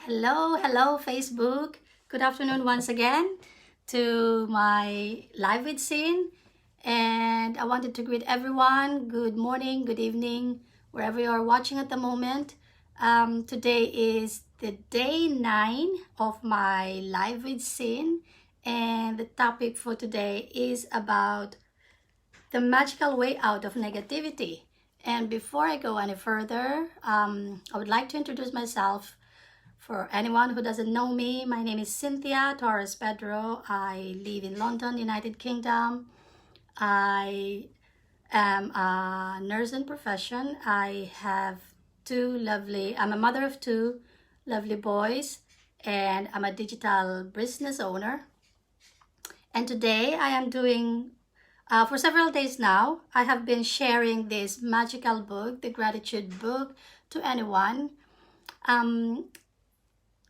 Hello, Facebook. Good afternoon once again to my live with Sin. And I wanted to greet everyone. Good morning, good evening, wherever you are watching at the moment. Today is the day 9 of my live with Sin. And the topic for today is about the magical way out of negativity. And before I go any further, I would like to introduce myself. For anyone who doesn't know me, my name is Cynthia Torres Pedro. I live in London, United Kingdom. I am a nurse in profession. I'm a mother of two lovely boys, and I'm a digital business owner. And today I am doing, for several days now, I have been sharing this magical book, the Gratitude Book, to anyone.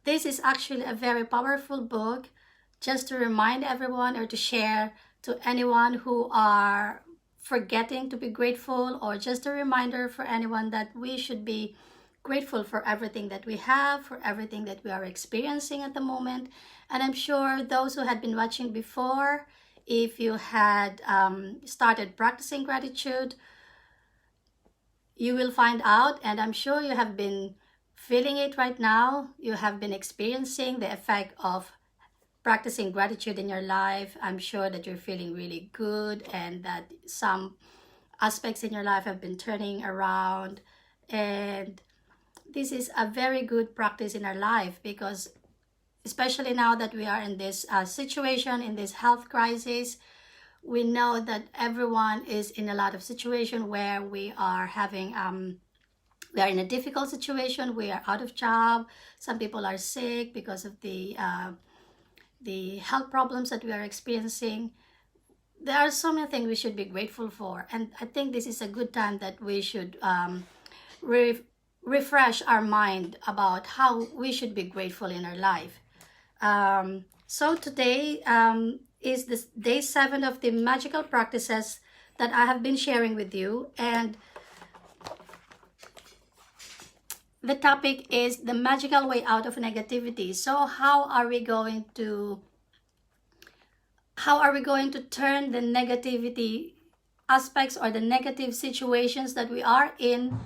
This is actually a very powerful book just to remind everyone or to share to anyone who are forgetting to be grateful, or just a reminder for anyone that we should be grateful for everything that we have, for everything that we are experiencing at the moment. And I'm sure those who had been watching before, if you had started practicing gratitude, you will find out, and I'm sure you have been feeling it right now. You have been experiencing the effect of practicing gratitude in your life. I'm sure that you're feeling really good and that some aspects in your life have been turning around. And this is a very good practice in our life, because especially now that we are in this situation, in this health crisis, we know that everyone is in a lot of situation where we are having we are in a difficult situation. We are out of job. Some people are sick because of the health problems that we are experiencing. There are so many things we should be grateful for, and I think this is a good time that we should refresh our mind about how we should be grateful in our life. So today is this day 7 of the magical practices that I have been sharing with you, and the topic is the magical way out of negativity. So how are we going to turn the negativity aspects or the negative situations that we are in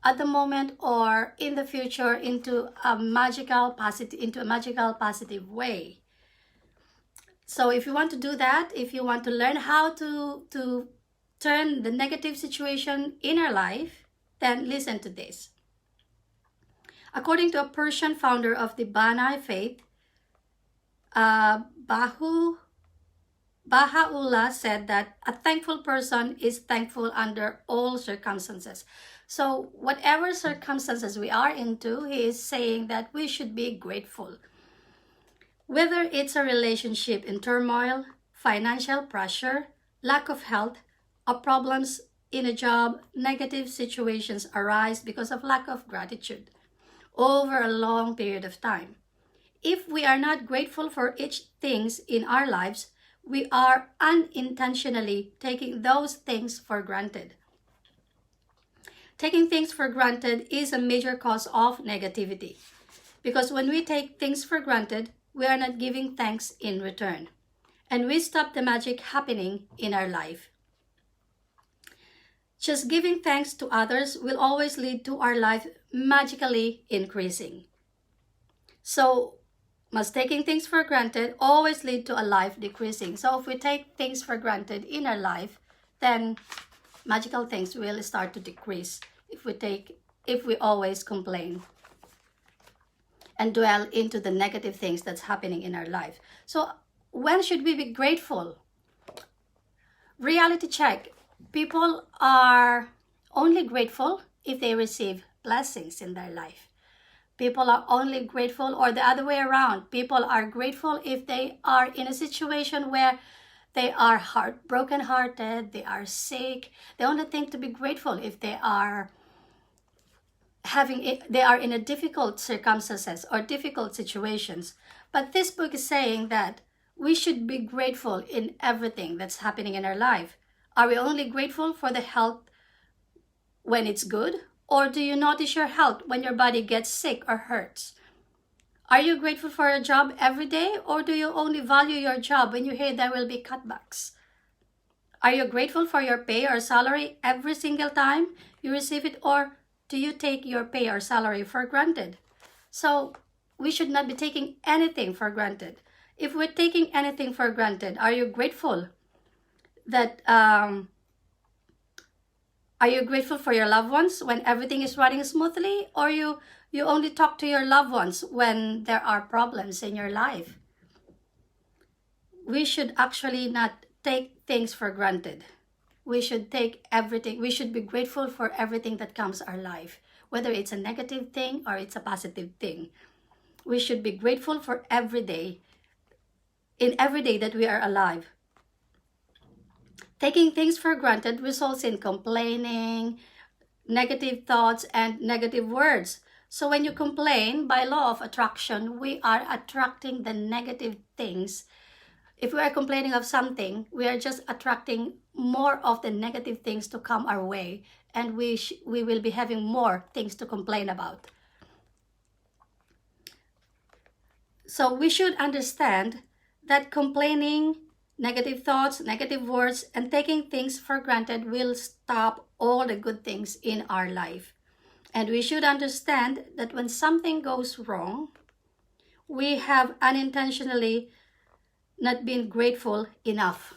at the moment or in the future into a magical positive way? So if you want to do that, if you want to learn how to turn the negative situation in our life, then listen to this. According to a Persian founder of the Baha'i faith, Baha'u'llah said that a thankful person is thankful under all circumstances. So whatever circumstances we are into, he is saying that we should be grateful. Whether it's a relationship in turmoil, financial pressure, lack of health, or problems in a job, negative situations arise because of lack of gratitude over a long period of time. If we are not grateful for each things in our lives, we are unintentionally taking those things for granted. Taking things for granted is a major cause of negativity, because when we take things for granted, we are not giving thanks in return, and we stop the magic happening in our life. Just giving thanks to others will always lead to our life magically increasing. So must taking things for granted always lead to a life decreasing. So if we take things for granted in our life, then magical things will start to decrease if we always complain and dwell into the negative things that's happening in our life. So when should we be grateful? Reality check. People are only grateful if they receive blessings in their life. People are only grateful, or the other way around, people are grateful if they are in a situation where they are broken-hearted, they are sick. They only think to be grateful if they are in a difficult circumstances or difficult situations. But this book is saying that we should be grateful in everything that's happening in our life. Are we only grateful for the health when it's good? Or do you notice your health when your body gets sick or hurts? Are you grateful for your job every day, or do you only value your job when you hear there will be cutbacks? Are you grateful for your pay or salary every single time you receive it, or do you take your pay or salary for granted? So we should not be taking anything for granted. If we're taking anything for granted, are you grateful that are you grateful for your loved ones when everything is running smoothly, or you only talk to your loved ones when there are problems in your life? We should actually not take things for granted. We should take everything. We should be grateful for everything that comes our life, whether it's a negative thing or it's a positive thing. We should be grateful for every day, in every day that we are alive. Taking things for granted results in complaining, negative thoughts, and negative words. So when you complain, by law of attraction, we are attracting the negative things. If we are complaining of something, we are just attracting more of the negative things to come our way, and we will be having more things to complain about. So we should understand that complaining, negative thoughts, negative words, and taking things for granted will stop all the good things in our life. And we should understand that when something goes wrong, we have unintentionally not been grateful enough.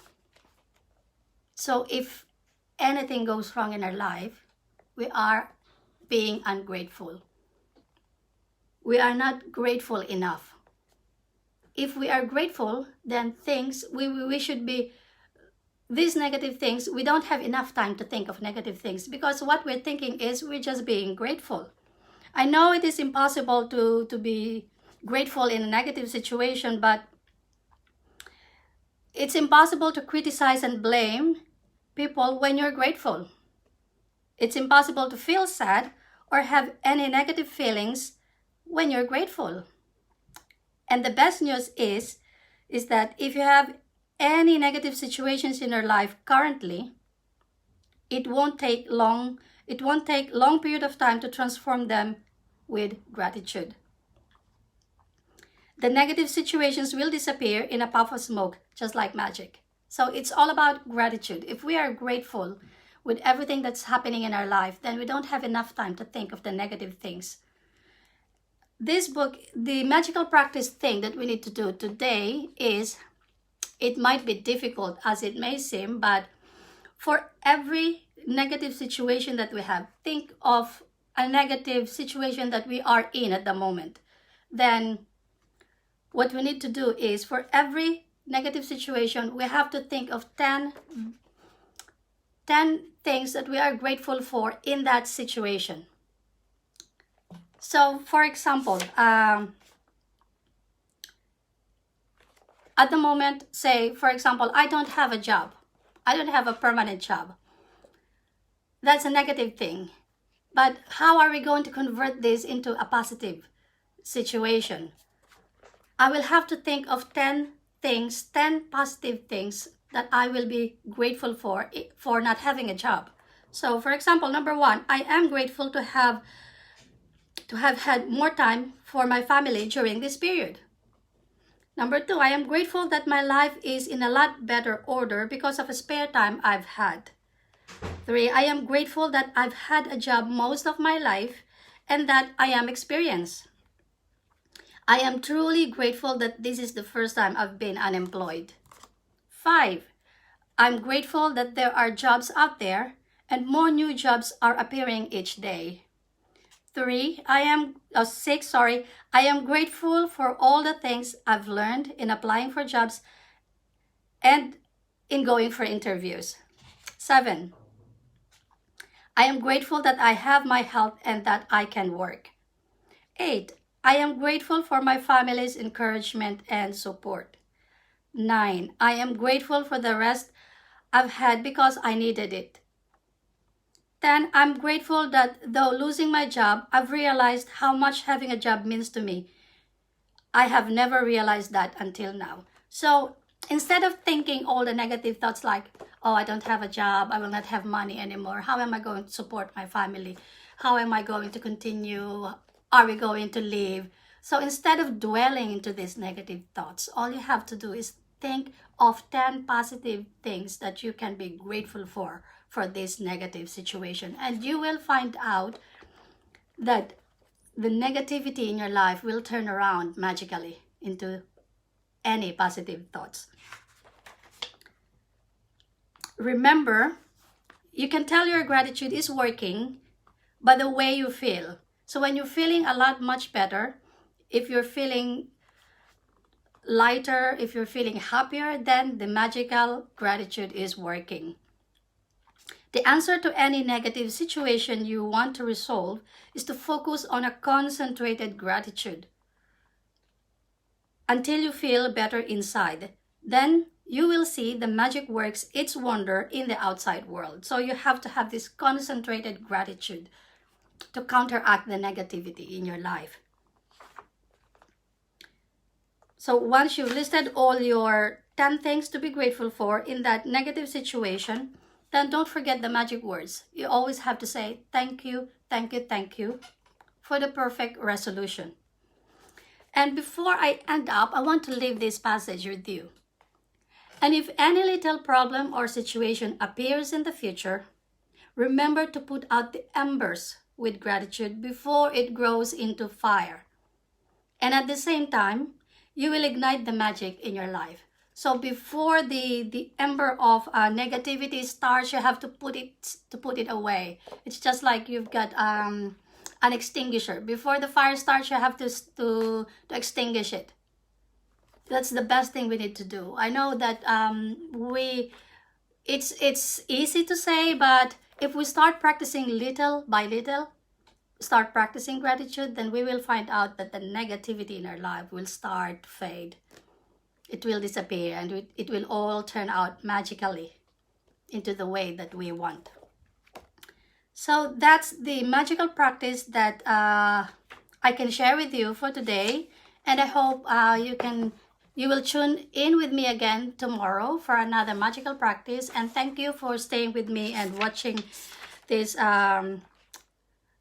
So if anything goes wrong in our life, we are being ungrateful. We are not grateful enough. If we are grateful, then we should be, these negative things, we don't have enough time to think of negative things, because what we're thinking is we're just being grateful. I know it is impossible to be grateful in a negative situation, but it's impossible to criticize and blame people when you're grateful. It's impossible to feel sad or have any negative feelings when you're grateful. And the best news is that if you have any negative situations in your life currently, it won't take long period of time to transform them with gratitude. The negative situations will disappear in a puff of smoke, just like magic. So it's all about gratitude. If we are grateful with everything that's happening in our life, then we don't have enough time to think of the negative things. This book, the magical practice thing that we need to do today is, it might be difficult as it may seem, but for every negative situation that we have, think of a negative situation that we are in at the moment. Then what we need to do is, for every negative situation, we have to think of 10 things that we are grateful for in that situation. So, for example, at the moment, say, for example, I don't have a job. I don't have a permanent job. That's a negative thing. But how are we going to convert this into a positive situation? I will have to think of 10 positive things that I will be grateful for not having a job. So, for example, number 1, I am grateful to have had more time for my family during this period. Number 2, I am grateful that my life is in a lot better order because of a spare time I've had. 3, I am grateful that I've had a job most of my life and that I am experienced. I am truly grateful that this is the first time I've been unemployed. 5, I'm grateful that there are jobs out there and more new jobs are appearing each day. 6, I am grateful for all the things I've learned in applying for jobs and in going for interviews. 7, I am grateful that I have my health and that I can work. 8, I am grateful for my family's encouragement and support. 9, I am grateful for the rest I've had because I needed it. 10, I'm grateful that though losing my job, I've realized how much having a job means to me. I have never realized that until now. So instead of thinking all the negative thoughts like, oh, I don't have a job, I will not have money anymore, how am I going to support my family? How am I going to continue? Are we going to live? So instead of dwelling into these negative thoughts, all you have to do is think of 10 positive things that you can be grateful for this negative situation. And you will find out that the negativity in your life will turn around magically into any positive thoughts. Remember, you can tell your gratitude is working by the way you feel. So when you're feeling a lot much better, if you're feeling lighter, if you're feeling happier, then the magical gratitude is working. The answer to any negative situation you want to resolve is to focus on a concentrated gratitude until you feel better inside. Then you will see the magic works its wonder in the outside world. So you have to have this concentrated gratitude to counteract the negativity in your life. So once you've listed all your 10 things to be grateful for in that negative situation, then don't forget the magic words. You always have to say, thank you, thank you, thank you, for the perfect resolution. And before I end up, I want to leave this passage with you. And if any little problem or situation appears in the future, remember to put out the embers with gratitude before it grows into fire. And at the same time, you will ignite the magic in your life. So before the ember of negativity starts, you have to put it away. It's just like you've got an extinguisher. Before the fire starts, you have to extinguish it. That's the best thing we need to do. I know that it's easy to say, but if we start practicing little by little, start practicing gratitude, then we will find out that the negativity in our life will start to fade. It will disappear, and it will all turn out magically into the way that we want. So that's the magical practice that I can share with you for today. And I hope you will tune in with me again tomorrow for another magical practice. And thank you for staying with me and watching this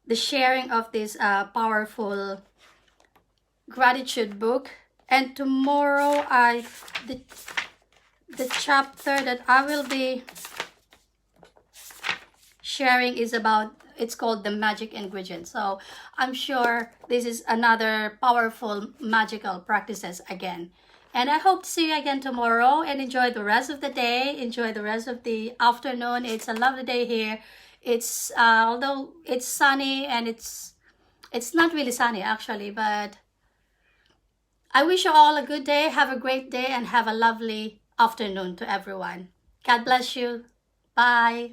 the sharing of this powerful gratitude book. And tomorrow the chapter that I will be sharing is about, it's called The Magic Ingredient. So I'm sure this is another powerful magical practices again. And I hope to see you again tomorrow, and enjoy the rest of the day, enjoy the rest of the afternoon. It's a lovely day here. It's although it's sunny, and it's not really sunny actually, but I wish you all a good day, have a great day, and have a lovely afternoon to everyone. God bless you. Bye.